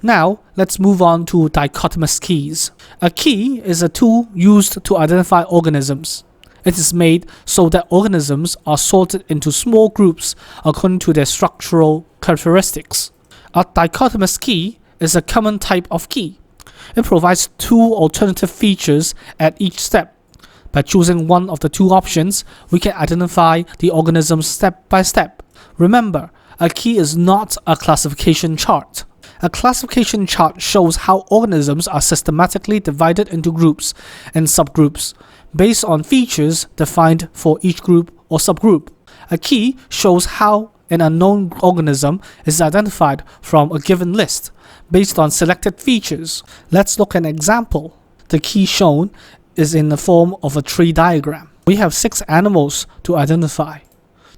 Now, let's move on to dichotomous keys. A key is a tool used to identify organisms. It is made so that organisms are sorted into small groups according to their structural characteristics. A dichotomous key is a common type of key. It provides two alternative features at each step. By choosing one of the two options, we can identify the organism step by step. Remember, a key is not a classification chart. A classification chart shows how organisms are systematically divided into groups and subgroups based on features defined for each group or subgroup. A key shows how an unknown organism is identified from a given list based on selected features. Let's look at an example. The key shown is in the form of a tree diagram. We have 6 animals to identify: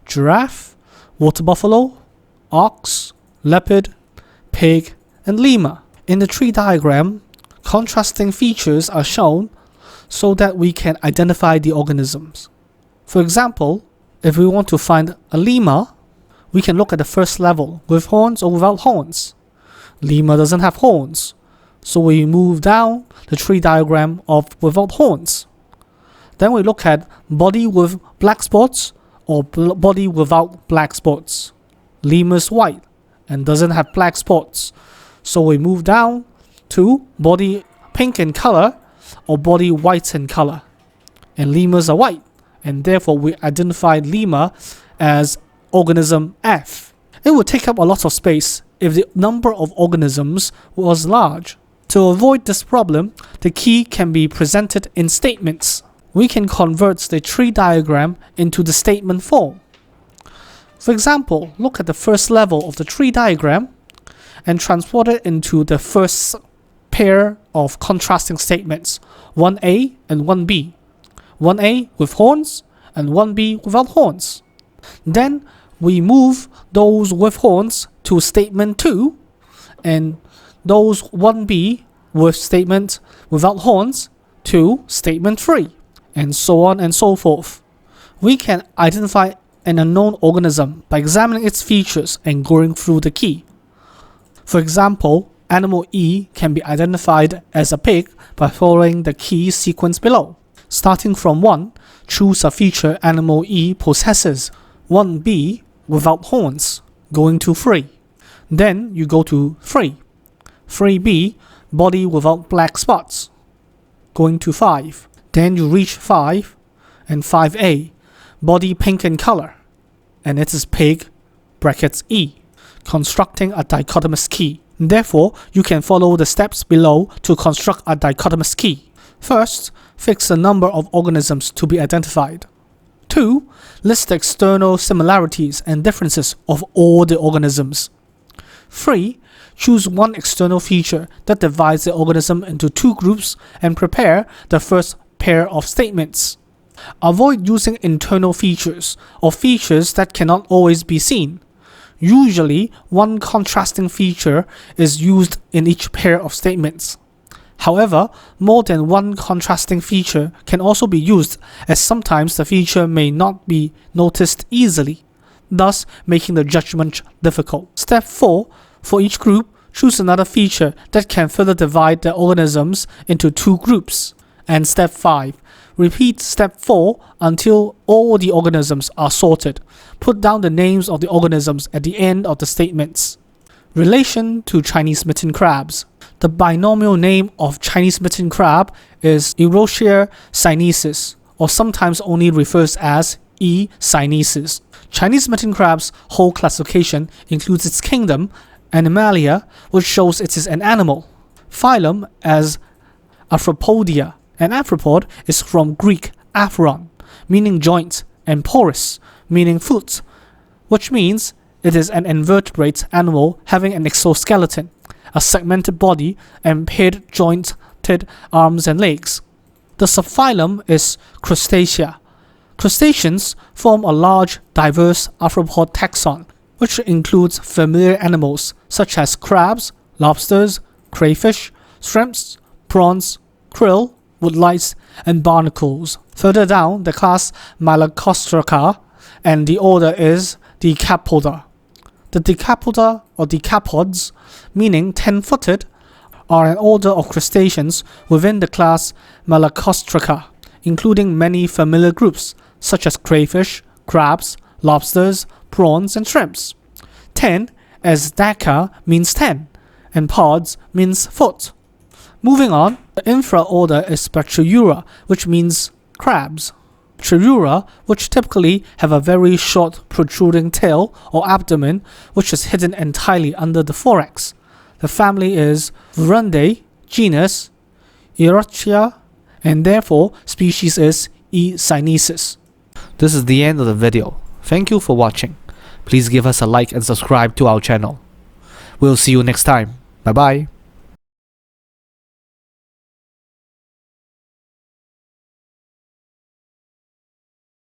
giraffe, water buffalo, ox, leopard, pig, and lemur. In the tree diagram, contrasting features are shown so that we can identify the organisms. For example, if we want to find a lemur, we can look at the first level, with horns or without horns. Lemur doesn't have horns, so we move down the tree diagram of without horns. Then we look at body with black spots or body without black spots. Lemur's white and doesn't have black spots, so we move down to body pink in color or body white in color. And lemurs are white, and therefore we identify lemur as organism F. It would take up a lot of space if the number of organisms was large. To avoid this problem, the key can be presented in statements. We can convert the tree diagram into the statement form. For example, look at the first level of the tree diagram and transport it into the first pair of contrasting statements, 1A and 1B. 1A with horns and 1B without horns. Then we move those with horns to statement 2 and those 1B with statement without horns to statement 3, and so on and so forth. We can identify an unknown organism by examining its features and going through the key. For example, animal E can be identified as a pig by following the key sequence below. Starting from 1, choose a feature animal E possesses. 1B without horns, going to 3. Then you go to 3. 3B, body without black spots, going to 5. Then you reach 5 and 5A, body pink in color, and it is pig brackets E, constructing a dichotomous key. Therefore, you can follow the steps below to construct a dichotomous key. First, fix the number of organisms to be identified. 2. List the external similarities and differences of all the organisms. 3. Choose one external feature that divides the organism into 2 groups and prepare the first pair of statements. Avoid using internal features or features that cannot always be seen. Usually, one contrasting feature is used in each pair of statements. However, more than one contrasting feature can also be used, as sometimes the feature may not be noticed easily, thus making the judgment difficult. Step 4. For each group, choose another feature that can further divide the organisms into 2 groups. And step 5. Repeat step 4 until all the organisms are sorted. Put down the names of the organisms at the end of the statements. Relation to Chinese mitten crabs. The binomial name of Chinese mitten crab is Erosia sinensis, or sometimes only refers as E. sinensis. Chinese mitten crab's whole classification includes its kingdom, Animalia, which shows it is an animal. Phylum as Arthropodia. An arthropod is from Greek aphron, meaning joint, and porous, meaning foot, which means it is an invertebrate animal having an exoskeleton, a segmented body, and paired jointed arms and legs. The subphylum is Crustacea. Crustaceans form a large, diverse arthropod taxon, which includes familiar animals such as crabs, lobsters, crayfish, shrimps, prawns, krill, woodlice, and barnacles. Further down, the class Malacostraca, and the order is Dichopoda. The Decapoda or Decapods, meaning 10-footed, are an order of crustaceans within the class Malacostraca, including many familiar groups such as crayfish, crabs, lobsters, prawns, and shrimps. 10, as deca means 10, and pods means foot. Moving on, the infraorder is Spatioura, which means crabs. Spatioura, which typically have a very short protruding tail or abdomen, which is hidden entirely under the thorax. The family is Viridae, genus Erochia, and therefore species is E. sinensis. This is the end of the video. Thank you for watching. Please give us a like and subscribe to our channel. We'll see you next time. Bye bye.